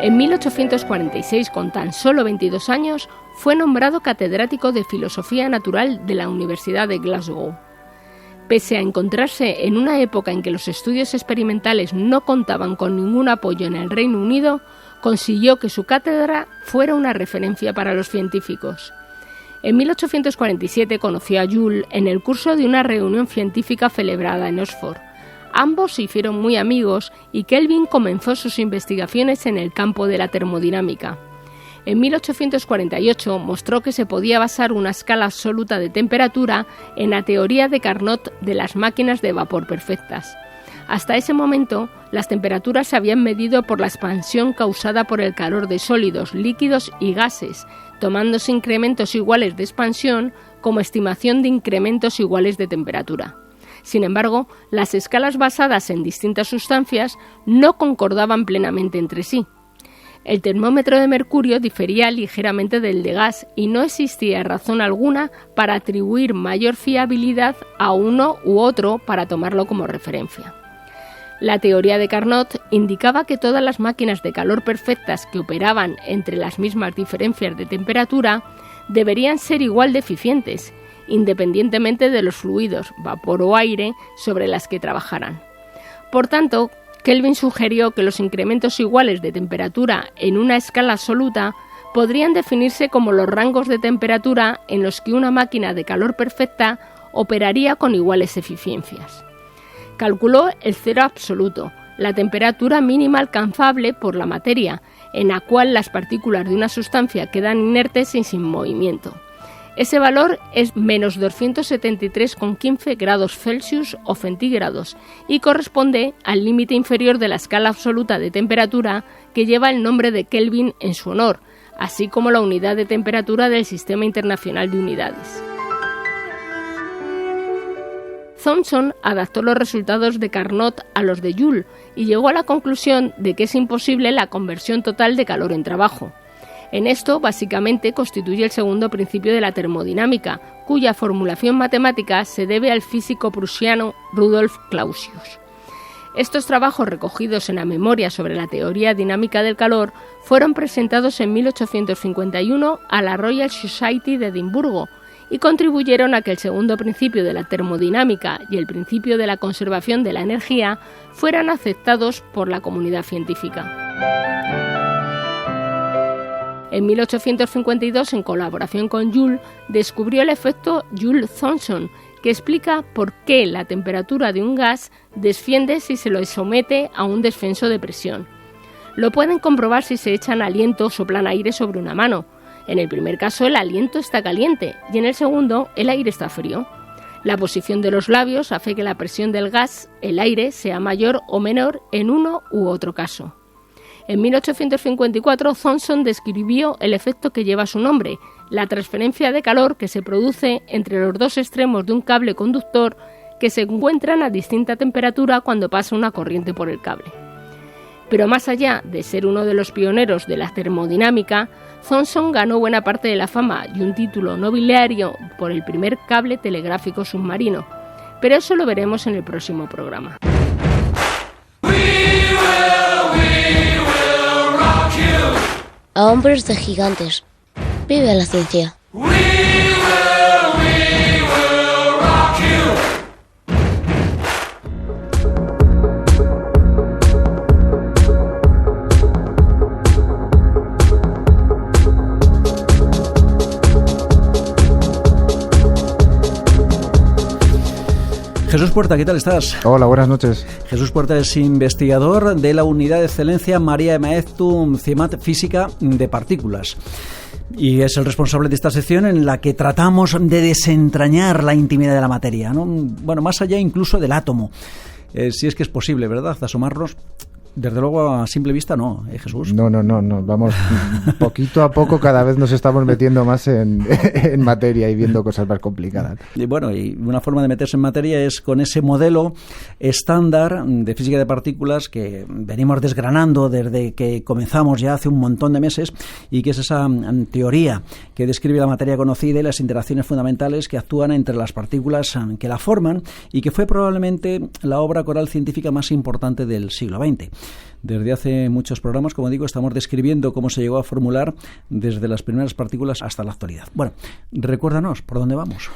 En 1846, con tan solo 22 años, fue nombrado catedrático de Filosofía Natural de la Universidad de Glasgow. Pese a encontrarse en una época en que los estudios experimentales no contaban con ningún apoyo en el Reino Unido, consiguió que su cátedra fuera una referencia para los científicos. En 1847 conoció a Joule en el curso de una reunión científica celebrada en Oxford. Ambos se hicieron muy amigos y Kelvin comenzó sus investigaciones en el campo de la termodinámica. En 1848 mostró que se podía basar una escala absoluta de temperatura en la teoría de Carnot de las máquinas de vapor perfectas. Hasta ese momento, las temperaturas se habían medido por la expansión causada por el calor de sólidos, líquidos y gases, tomándose incrementos iguales de expansión como estimación de incrementos iguales de temperatura. Sin embargo, las escalas basadas en distintas sustancias no concordaban plenamente entre sí. El termómetro de mercurio difería ligeramente del de gas y no existía razón alguna para atribuir mayor fiabilidad a uno u otro para tomarlo como referencia. La teoría de Carnot indicaba que todas las máquinas de calor perfectas que operaban entre las mismas diferencias de temperatura deberían ser igual de eficientes, independientemente de los fluidos, vapor o aire, sobre las que trabajaran. Por tanto, Kelvin sugirió que los incrementos iguales de temperatura en una escala absoluta podrían definirse como los rangos de temperatura en los que una máquina de calor perfecta operaría con iguales eficiencias. Calculó el cero absoluto, la temperatura mínima alcanzable por la materia, en la cual las partículas de una sustancia quedan inertes y sin movimiento. Ese valor es menos 273,15 grados Celsius o centígrados y corresponde al límite inferior de la escala absoluta de temperatura que lleva el nombre de Kelvin en su honor, así como la unidad de temperatura del Sistema Internacional de Unidades. Thomson adaptó los resultados de Carnot a los de Joule y llegó a la conclusión de que es imposible la conversión total de calor en trabajo. En esto, básicamente, constituye el segundo principio de la termodinámica, cuya formulación matemática se debe al físico prusiano Rudolf Clausius. Estos trabajos, recogidos en la memoria sobre la teoría dinámica del calor, fueron presentados en 1851 a la Royal Society de Edimburgo y contribuyeron a que el segundo principio de la termodinámica y el principio de la conservación de la energía fueran aceptados por la comunidad científica. En 1852, en colaboración con Joule, descubrió el efecto Joule-Thomson, que explica por qué la temperatura de un gas desciende si se lo somete a un descenso de presión. Lo pueden comprobar si se echan aliento o soplan aire sobre una mano. En el primer caso el aliento está caliente y en el segundo el aire está frío. La posición de los labios hace que la presión del gas, el aire, sea mayor o menor en uno u otro caso. En 1854 Thomson describió el efecto que lleva su nombre, la transferencia de calor que se produce entre los dos extremos de un cable conductor que se encuentran a distinta temperatura cuando pasa una corriente por el cable. Pero más allá de ser uno de los pioneros de la termodinámica, Thomson ganó buena parte de la fama y un título nobiliario por el primer cable telegráfico submarino. Pero eso lo veremos en el próximo programa. A hombros de gigantes. Vive la ciencia. Jesús Puerta, ¿qué tal estás? Hola, buenas noches. Jesús Puerta es investigador de la Unidad de Excelencia María Emaeztu CIEMAT Física de Partículas. Y es el responsable de esta sección en la que tratamos de desentrañar la intimidad de la materia, ¿no? Bueno, más allá incluso del átomo. Si es que es posible, ¿verdad? Asomarnos. Desde luego, a simple vista, no, Jesús. No. Vamos, poquito a poco cada vez nos estamos metiendo más en materia y viendo cosas más complicadas. Y bueno, y una forma de meterse en materia es con ese modelo estándar de física de partículas que venimos desgranando desde que comenzamos ya hace un montón de meses, y que es esa teoría que describe la materia conocida y las interacciones fundamentales que actúan entre las partículas que la forman, y que fue probablemente la obra coral científica más importante del siglo XX. Desde hace muchos programas, como digo, estamos describiendo cómo se llegó a formular desde las primeras partículas hasta la actualidad. Bueno, recuérdanos, ¿por dónde vamos?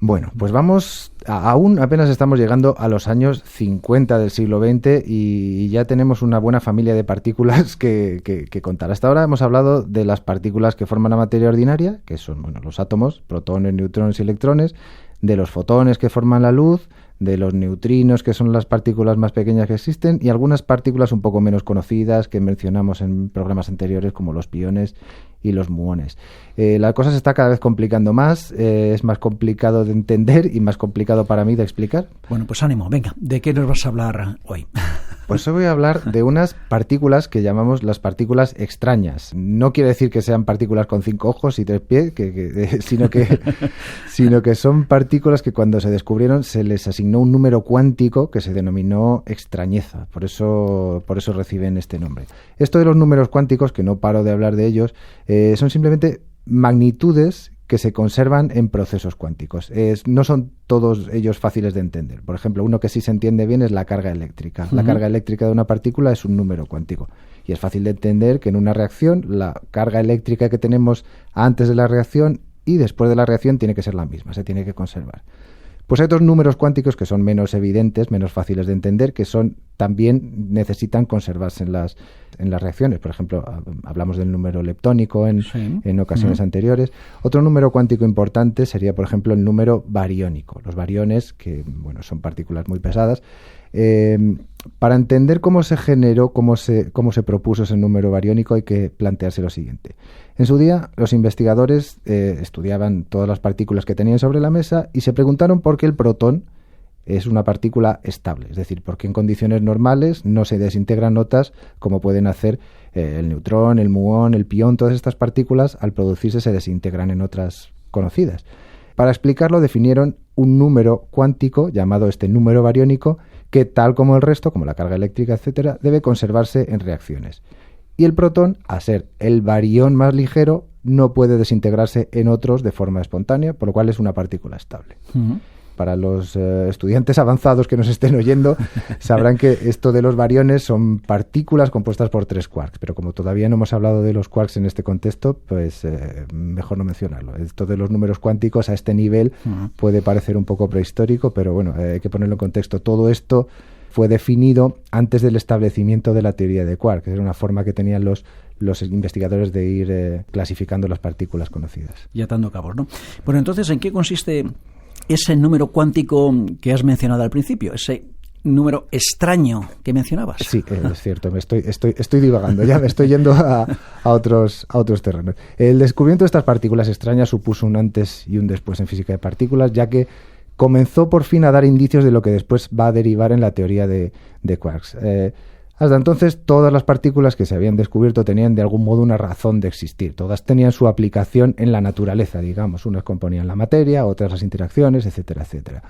Bueno, pues vamos, aún apenas estamos llegando a los años 50 del siglo XX y ya tenemos una buena familia de partículas que contar. Hasta ahora hemos hablado de las partículas que forman la materia ordinaria, que son los átomos, protones, neutrones y electrones, de los fotones que forman la luz, de los neutrinos, que son las partículas más pequeñas que existen, y algunas partículas un poco menos conocidas que mencionamos en programas anteriores, como los piones y los muones. La cosa se está cada vez complicando más, es más complicado de entender y más complicado para mí de explicar. Bueno, pues ánimo, venga, ¿de qué nos vas a hablar hoy? Pues hoy voy a hablar de unas partículas que llamamos las partículas extrañas. No quiere decir que sean partículas con 5 ojos y 3 pies, sino que son partículas que cuando se descubrieron se les asignó un número cuántico que se denominó extrañeza. Por eso reciben este nombre. Esto de los números cuánticos, que no paro de hablar de ellos, son simplemente magnitudes que se conservan en procesos cuánticos. No son todos ellos fáciles de entender. Por ejemplo, uno que sí se entiende bien es la carga eléctrica. La carga eléctrica de una partícula es un número cuántico. Y es fácil de entender que en una reacción la carga eléctrica que tenemos antes de la reacción y después de la reacción tiene que ser la misma, se tiene que conservar. Pues hay otros números cuánticos que son menos evidentes, menos fáciles de entender, que también necesitan conservarse en las reacciones. Por ejemplo, hablamos del número leptónico en ocasiones anteriores. Otro número cuántico importante sería, por ejemplo, el número bariónico. Los bariones, que son partículas muy pesadas. Para entender cómo se generó, cómo se propuso ese número bariónico, hay que plantearse lo siguiente. En su día, los investigadores estudiaban todas las partículas que tenían sobre la mesa y se preguntaron por qué el protón es una partícula estable, es decir, por qué en condiciones normales no se desintegran notas como pueden hacer el neutrón, el muón, el pión. Todas estas partículas al producirse se desintegran en otras conocidas. Para explicarlo definieron un número cuántico llamado número bariónico que, tal como el resto, como la carga eléctrica, etcétera, debe conservarse en reacciones. Y el protón, al ser el barión más ligero, no puede desintegrarse en otros de forma espontánea, por lo cual es una partícula estable. Para los estudiantes avanzados que nos estén oyendo, sabrán que esto de los bariones son partículas compuestas por 3 quarks, pero como todavía no hemos hablado de los quarks en este contexto, pues mejor no mencionarlo. Esto de los números cuánticos a este nivel puede parecer un poco prehistórico, pero bueno, hay que ponerlo en contexto. Todo esto fue definido antes del establecimiento de la teoría de quarks, que era una forma que tenían los investigadores de ir clasificando las partículas conocidas. Y atando cabos, ¿no? Bueno, entonces, ¿en qué consiste ese número cuántico que has mencionado al principio, ese número extraño que mencionabas. Sí, es cierto, estoy divagando, ya me estoy yendo a otros terrenos. El descubrimiento de estas partículas extrañas supuso un antes y un después en física de partículas, ya que comenzó por fin a dar indicios de lo que después va a derivar en la teoría de quarks. Hasta entonces, todas las partículas que se habían descubierto tenían de algún modo una razón de existir. Todas tenían su aplicación en la naturaleza, digamos. Unas componían la materia, otras las interacciones, etcétera, etcétera.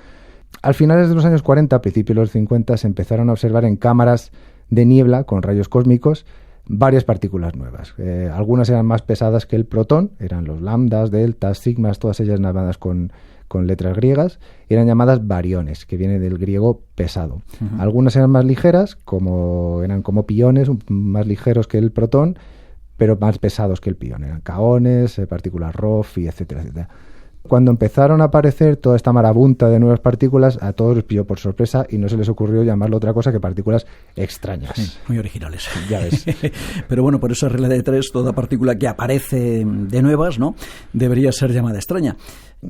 Al finales de los años 40, a principios de los 50, se empezaron a observar en cámaras de niebla con rayos cósmicos varias partículas nuevas. Algunas eran más pesadas que el protón, eran los lambdas, deltas, sigmas, todas ellas llamadas con letras griegas, eran llamadas bariones, que viene del griego pesado. Uh-huh. Algunas eran más ligeras, eran como piones, más ligeros que el protón, pero más pesados que el pión. Eran kaones, partículas Roff, etcétera, etcétera. Cuando empezaron a aparecer toda esta marabunta de nuevas partículas, a todos les pilló por sorpresa y no se les ocurrió llamarlo otra cosa que partículas extrañas. Sí, muy originales. Ya ves. Pero bueno, por esa regla de tres, toda partícula que aparece de nuevas, ¿no?, debería ser llamada extraña.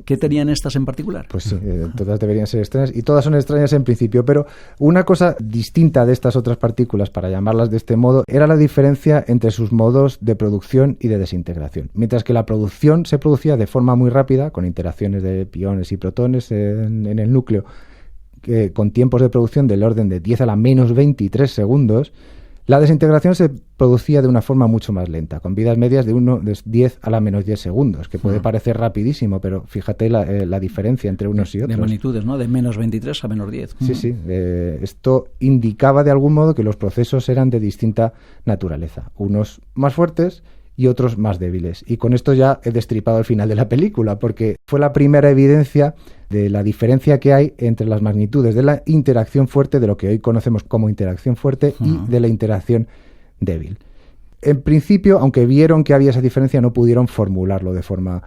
¿Qué tenían estas en particular? Pues sí, todas deberían ser extrañas y todas son extrañas en principio, pero una cosa distinta de estas otras partículas, para llamarlas de este modo, era la diferencia entre sus modos de producción y de desintegración. Mientras que la producción se producía de forma muy rápida, con interacciones de piones y protones en el núcleo, con tiempos de producción del orden de 10 a la menos 23 segundos, la desintegración se producía de una forma mucho más lenta, con vidas medias de 10 a la menos 10 segundos, que puede parecer rapidísimo, pero fíjate la diferencia entre unos y otros. De magnitudes, ¿no? De menos 23 a menos 10. Sí, sí. Esto indicaba de algún modo que los procesos eran de distinta naturaleza, unos más fuertes y otros más débiles. Y con esto ya he destripado el final de la película, porque fue la primera evidencia de la diferencia que hay entre las magnitudes de la interacción fuerte, de lo que hoy conocemos como interacción fuerte, y de la interacción débil. En principio, aunque vieron que había esa diferencia, no pudieron formularlo de forma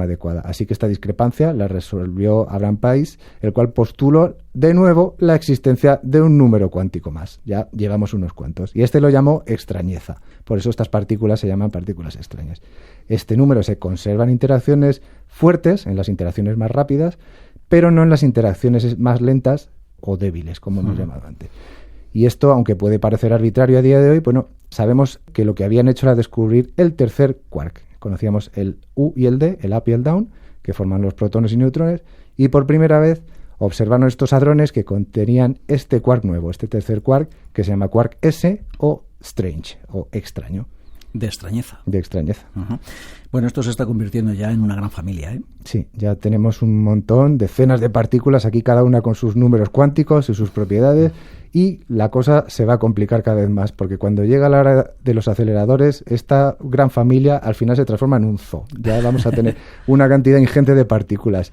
adecuada. Así que esta discrepancia la resolvió Abraham Pais, el cual postuló de nuevo la existencia de un número cuántico más. Ya llevamos unos cuantos. Y este lo llamó extrañeza. Por eso estas partículas se llaman partículas extrañas. Este número se conserva en interacciones fuertes, en las interacciones más rápidas, pero no en las interacciones más lentas o débiles, como hemos llamado antes. Y esto, aunque puede parecer arbitrario a día de hoy, bueno, sabemos que lo que habían hecho era descubrir el tercer quark. Conocíamos el U y el D, el up y el down, que forman los protones y neutrones, y por primera vez observaron estos hadrones que contenían este quark nuevo, este tercer quark, que se llama quark S o strange, o extraño. De extrañeza. De extrañeza. Uh-huh. Bueno, esto se está convirtiendo ya en una gran familia, ¿eh? Sí, ya tenemos un montón, decenas de partículas, aquí cada una con sus números cuánticos y sus propiedades, y la cosa se va a complicar cada vez más, porque cuando llega la hora de los aceleradores, esta gran familia al final se transforma en un zoo. Ya vamos a tener una cantidad ingente de partículas.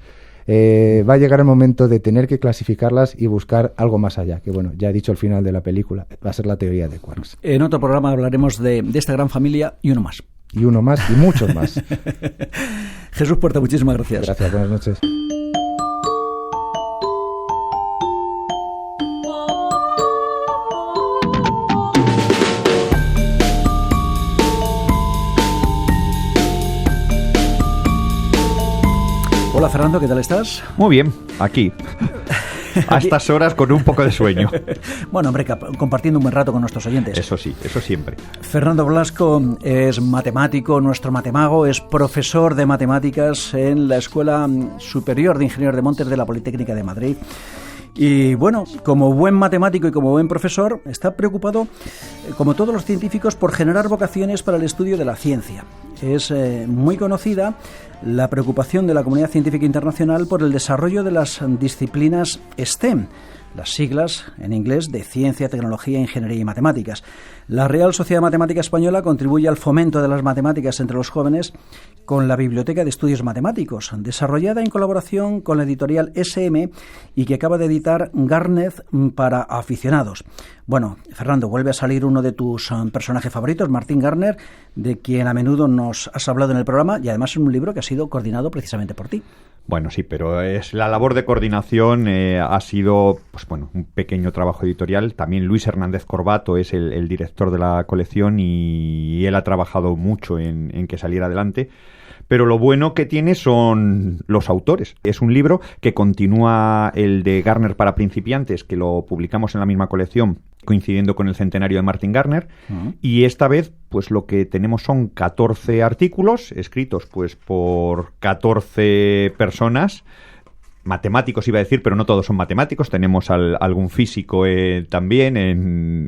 Va a llegar el momento de tener que clasificarlas y buscar algo más allá, que bueno, ya he dicho al final de la película, va a ser la teoría de quarks. En otro programa hablaremos de esta gran familia y uno más. Y uno más y muchos más. Jesús Puerta, muchísimas gracias. Gracias, buenas noches. Hola Fernando, ¿qué tal estás? Muy bien, aquí. A estas horas con un poco de sueño. Bueno, hombre, compartiendo un buen rato con nuestros oyentes. Eso sí, eso siempre. Fernando Blasco es matemático, nuestro matemago, es profesor de matemáticas en la Escuela Superior de Ingenieros de Montes de la Politécnica de Madrid. Y bueno, como buen matemático y como buen profesor, está preocupado, como todos los científicos, por generar vocaciones para el estudio de la ciencia. Es muy conocida la preocupación de la comunidad científica internacional por el desarrollo de las disciplinas STEM, las siglas en inglés de Ciencia, Tecnología, Ingeniería y Matemáticas. La Real Sociedad Matemática Española contribuye al fomento de las matemáticas entre los jóvenes con la Biblioteca de Estudios Matemáticos, desarrollada en colaboración con la editorial SM y que acaba de editar Garnet para aficionados. Bueno, Fernando, vuelve a salir uno de tus personajes favoritos, Martin Gardner, de quien a menudo nos has hablado en el programa, y además es un libro que ha sido coordinado precisamente por ti. Bueno, sí, pero la labor de coordinación ha sido un pequeño trabajo editorial. También Luis Hernández Corbato es el director de la colección y él ha trabajado mucho en que saliera adelante. Pero lo bueno que tiene son los autores. Es un libro que continúa el de Gardner para principiantes, que lo publicamos en la misma colección, coincidiendo con el centenario de Martin Gardner. Y esta vez, pues lo que tenemos son 14 artículos escritos pues por 14 personas. Matemáticos iba a decir, pero no todos son matemáticos. Tenemos algún físico también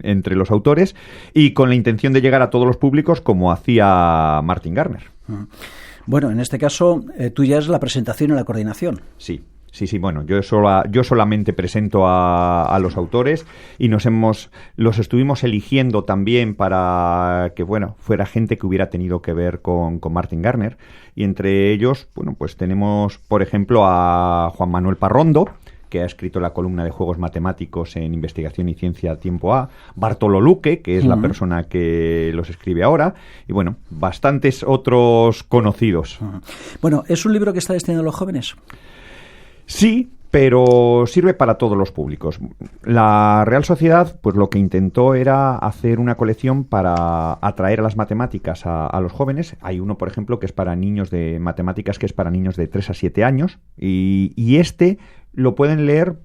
entre los autores, y con la intención de llegar a todos los públicos como hacía Martin Gardner. Bueno, en este caso, tú ya es la presentación y la coordinación. Sí. Bueno, yo solamente presento a los autores y los estuvimos eligiendo también para que, fuera gente que hubiera tenido que ver con Martin Gardner. Y entre ellos, pues tenemos, por ejemplo, a Juan Manuel Parrondo, que ha escrito la columna de juegos matemáticos en Investigación y Ciencia Tiempo A, Bartolo Luque, que es la persona que los escribe ahora, y bastantes otros conocidos. Bueno, ¿es un libro que está destinado a los jóvenes? Sí, pero sirve para todos los públicos. La Real Sociedad, pues lo que intentó era hacer una colección para atraer a las matemáticas a los jóvenes. Hay uno, por ejemplo, que es para niños de matemáticas, que es para niños de 3 a 7 años, y este lo pueden leer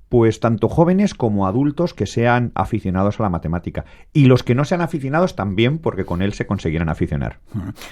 pues tanto jóvenes como adultos que sean aficionados a la matemática. Y los que no sean aficionados también, porque con él se conseguirán aficionar.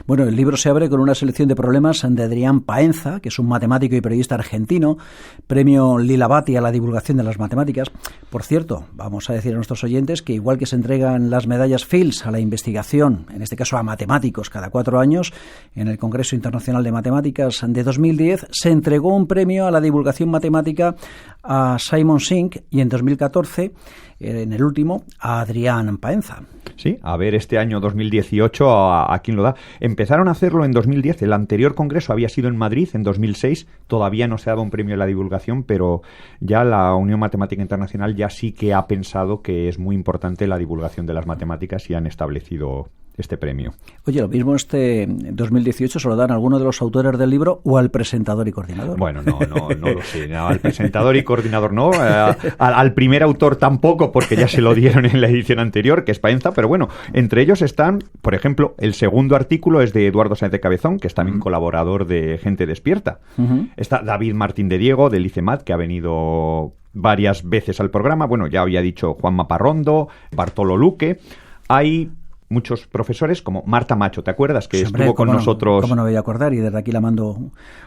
Bueno, el libro se abre con una selección de problemas de Adrián Paenza, que es un matemático y periodista argentino, premio Lila Bati a la divulgación de las matemáticas. Por cierto, vamos a decir a nuestros oyentes que igual que se entregan las medallas Fields a la investigación, en este caso a matemáticos, cada 4 años, en el Congreso Internacional de Matemáticas de 2010 se entregó un premio a la divulgación matemática a Simon Sink y en 2014, en el último, a Adrián Paenza. Sí, a ver este año 2018 a quién lo da. Empezaron a hacerlo en 2010, el anterior congreso había sido en Madrid en 2006, todavía no se daba un premio a la divulgación, pero ya la Unión Matemática Internacional ya sí que ha pensado que es muy importante la divulgación de las matemáticas y han establecido este premio. Oye, lo mismo este 2018 se lo dan a alguno de los autores del libro o al presentador y coordinador. Bueno, no lo sé. No, al presentador y coordinador no. Al primer autor tampoco, porque ya se lo dieron en la edición anterior, que es Paenza. Pero bueno, entre ellos están, por ejemplo, el segundo artículo es de Eduardo Sáenz de Cabezón, que es también colaborador de Gente Despierta. Está David Martín de Diego, del ICEMAT, que ha venido varias veces al programa. Bueno, ya había dicho Juanma Parrondo, Bartolo Luque. Hay muchos profesores como Marta Macho, ¿te acuerdas? Que estuvo con nosotros. ¿Cómo no me voy a acordar? Y desde aquí la mando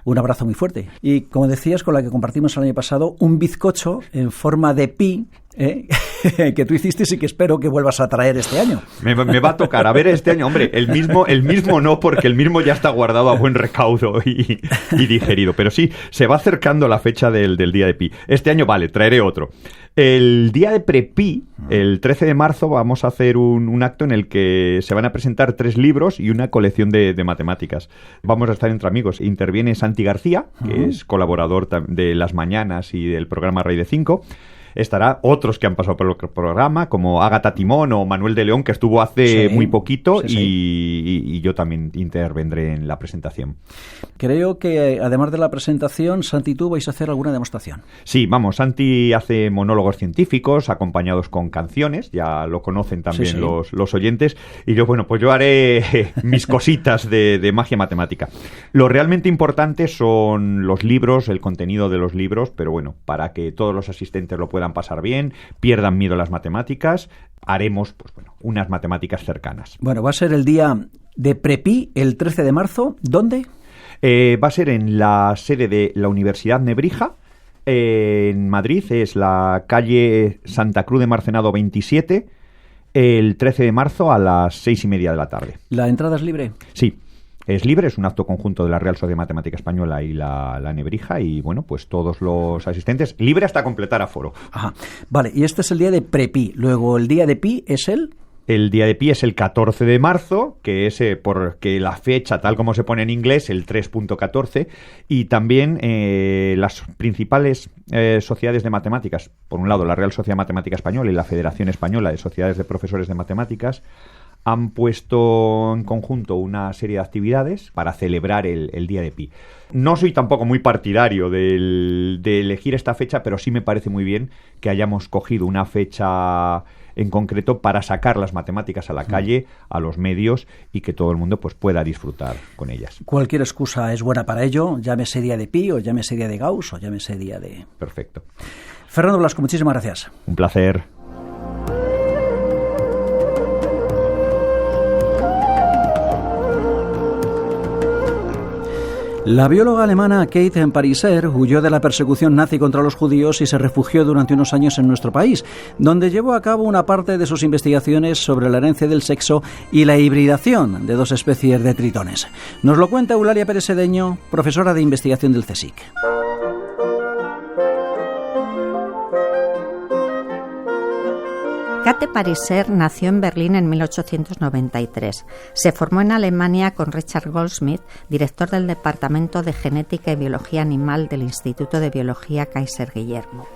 un abrazo muy fuerte. Y como decías, con la que compartimos el año pasado, un bizcocho en forma de pi, que tú hiciste y que espero que vuelvas a traer este año. Me va a tocar. A ver, este año, hombre, el mismo no, porque el mismo ya está guardado a buen recaudo y digerido. Pero sí, se va acercando la fecha del día de pi. Este año, vale, traeré otro. El día de pre-pi, el 13 de marzo, vamos a hacer un acto en el que se van a presentar 3 libros y una colección de matemáticas. Vamos a estar entre amigos. Interviene Santi García, que es colaborador de Las Mañanas y del programa Rey de 5. Estará otros que han pasado por el programa, como Ágata Timón o Manuel de León, que estuvo hace muy poquito, y yo también intervendré en la presentación. Creo que, además de la presentación, Santi, tú vais a hacer alguna demostración. Sí, vamos, Santi hace monólogos científicos acompañados con canciones, ya lo conocen también los oyentes, y yo, pues yo haré mis cositas de magia matemática. Lo realmente importante son los libros, el contenido de los libros, pero bueno, para que todos los asistentes lo puedan pasar bien, pierdan miedo a las matemáticas, haremos unas matemáticas cercanas. Bueno, va a ser el día de Prepi, el 13 de marzo. ¿Dónde? Va a ser en la sede de la Universidad Nebrija, en Madrid, es la calle Santa Cruz de Marcenado 27, el 13 de marzo a las 6:30 de la tarde. ¿La entrada es libre? Sí. Es libre, es un acto conjunto de la Real Sociedad Matemática Española y la Nebrija, y bueno, pues todos los asistentes, libre hasta completar aforo. Ajá. Vale, y este es el día de Prepi. Luego el día de Pi es el... El día de pi es el 14 de marzo, que es porque la fecha, tal como se pone en inglés, el 3.14, y también las principales sociedades de matemáticas, por un lado la Real Sociedad Matemática Española y la Federación Española de Sociedades de Profesores de Matemáticas, han puesto en conjunto una serie de actividades para celebrar el día de pi. No soy tampoco muy partidario de elegir esta fecha, pero sí me parece muy bien que hayamos cogido una fecha en concreto para sacar las matemáticas a la calle, a los medios, y que todo el mundo pues pueda disfrutar con ellas. Cualquier excusa es buena para ello, llámese día de pi, o llámese día de Gauss, o llámese día de... Perfecto. Fernando Blasco, muchísimas gracias. Un placer. La bióloga alemana Kate Pariser huyó de la persecución nazi contra los judíos y se refugió durante unos años en nuestro país, donde llevó a cabo una parte de sus investigaciones sobre la herencia del sexo y la hibridación de dos especies de tritones. Nos lo cuenta Eulalia Pérez Sedeño, profesora de investigación del CSIC. Kate Pariser nació en Berlín en 1893. Se formó en Alemania con Richard Goldschmidt, director del Departamento de Genética y Biología Animal del Instituto de Biología Kaiser Guillermo.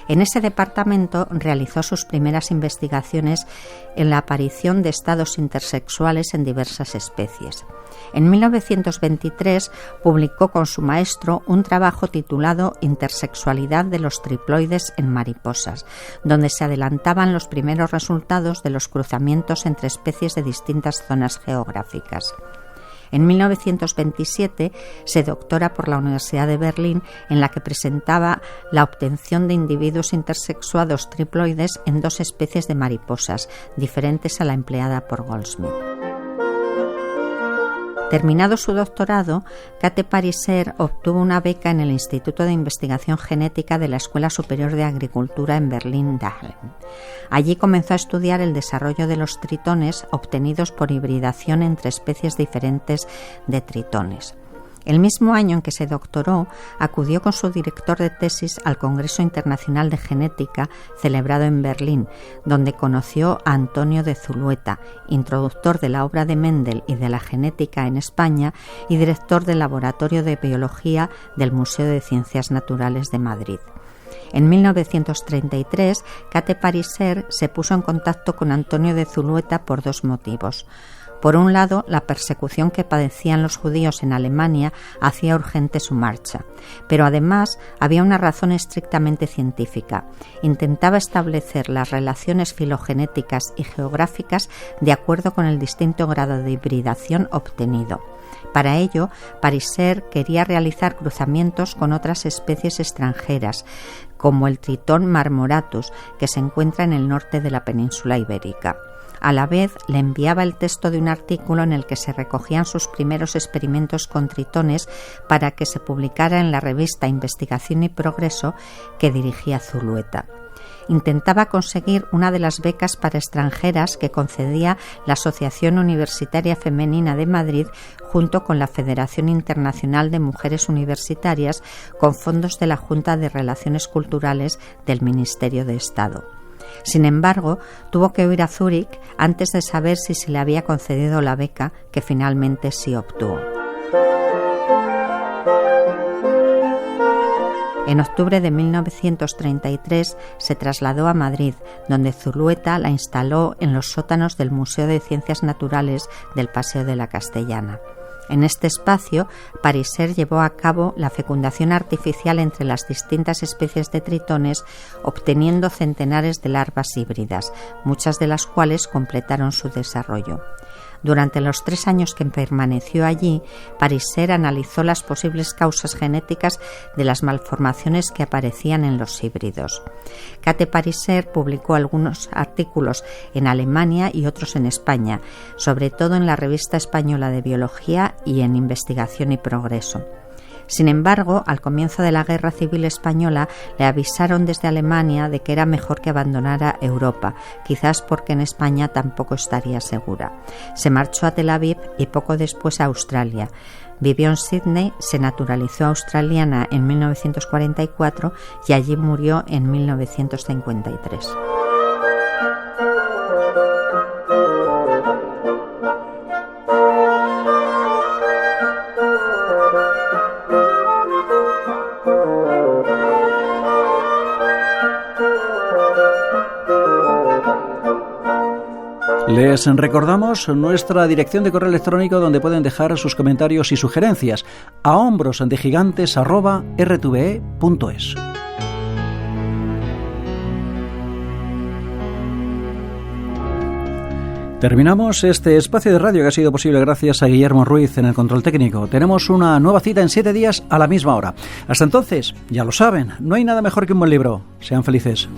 En ese departamento realizó sus primeras investigaciones en la aparición de estados intersexuales en diversas especies. En 1923 publicó con su maestro un trabajo titulado Intersexualidad de los triploides en mariposas, donde se adelantaban los primeros resultados de los cruzamientos entre especies de distintas zonas geográficas. En 1927 se doctora por la Universidad de Berlín, en la que presentaba la obtención de individuos intersexuados triploides en dos especies de mariposas, diferentes a la empleada por Goldschmidt. Terminado su doctorado, Kate Pariser obtuvo una beca en el Instituto de Investigación Genética de la Escuela Superior de Agricultura en Berlín-Dahlem. Allí comenzó a estudiar el desarrollo de los tritones obtenidos por hibridación entre especies diferentes de tritones. El mismo año en que se doctoró, acudió con su director de tesis al Congreso Internacional de Genética celebrado en Berlín, donde conoció a Antonio de Zulueta, introductor de la obra de Mendel y de la genética en España y director del Laboratorio de Biología del Museo de Ciencias Naturales de Madrid. En 1933, Kate Pariser se puso en contacto con Antonio de Zulueta por dos motivos. Por un lado, la persecución que padecían los judíos en Alemania hacía urgente su marcha, pero además había una razón estrictamente científica. Intentaba establecer las relaciones filogenéticas y geográficas de acuerdo con el distinto grado de hibridación obtenido. Para ello, Pariser quería realizar cruzamientos con otras especies extranjeras, como el tritón marmoratus, que se encuentra en el norte de la península ibérica. A la vez, le enviaba el texto de un artículo en el que se recogían sus primeros experimentos con tritones para que se publicara en la revista Investigación y Progreso que dirigía Zulueta. Intentaba conseguir una de las becas para extranjeras que concedía la Asociación Universitaria Femenina de Madrid junto con la Federación Internacional de Mujeres Universitarias, con fondos de la Junta de Relaciones Culturales del Ministerio de Estado. Sin embargo, tuvo que huir a Zúrich antes de saber si se le había concedido la beca, que finalmente sí obtuvo. En octubre de 1933 se trasladó a Madrid, donde Zulueta la instaló en los sótanos del Museo de Ciencias Naturales del Paseo de la Castellana. En este espacio, Pariser llevó a cabo la fecundación artificial entre las distintas especies de tritones, obteniendo centenares de larvas híbridas, muchas de las cuales completaron su desarrollo. Durante los 3 años que permaneció allí, Pariser analizó las posibles causas genéticas de las malformaciones que aparecían en los híbridos. Kate Pariser publicó algunos artículos en Alemania y otros en España, sobre todo en la Revista Española de Biología y en Investigación y Progreso. Sin embargo, al comienzo de la Guerra Civil Española le avisaron desde Alemania de que era mejor que abandonara Europa, quizás porque en España tampoco estaría segura. Se marchó a Tel Aviv y poco después a Australia. Vivió en Sídney, se naturalizó australiana en 1944 y allí murió en 1953. Les recordamos nuestra dirección de correo electrónico donde pueden dejar sus comentarios y sugerencias a hombrosdegigantes@rtve.es. Terminamos este espacio de radio que ha sido posible gracias a Guillermo Ruiz en el control técnico. Tenemos una nueva cita en 7 días a la misma hora. Hasta entonces, ya lo saben, no hay nada mejor que un buen libro. Sean felices.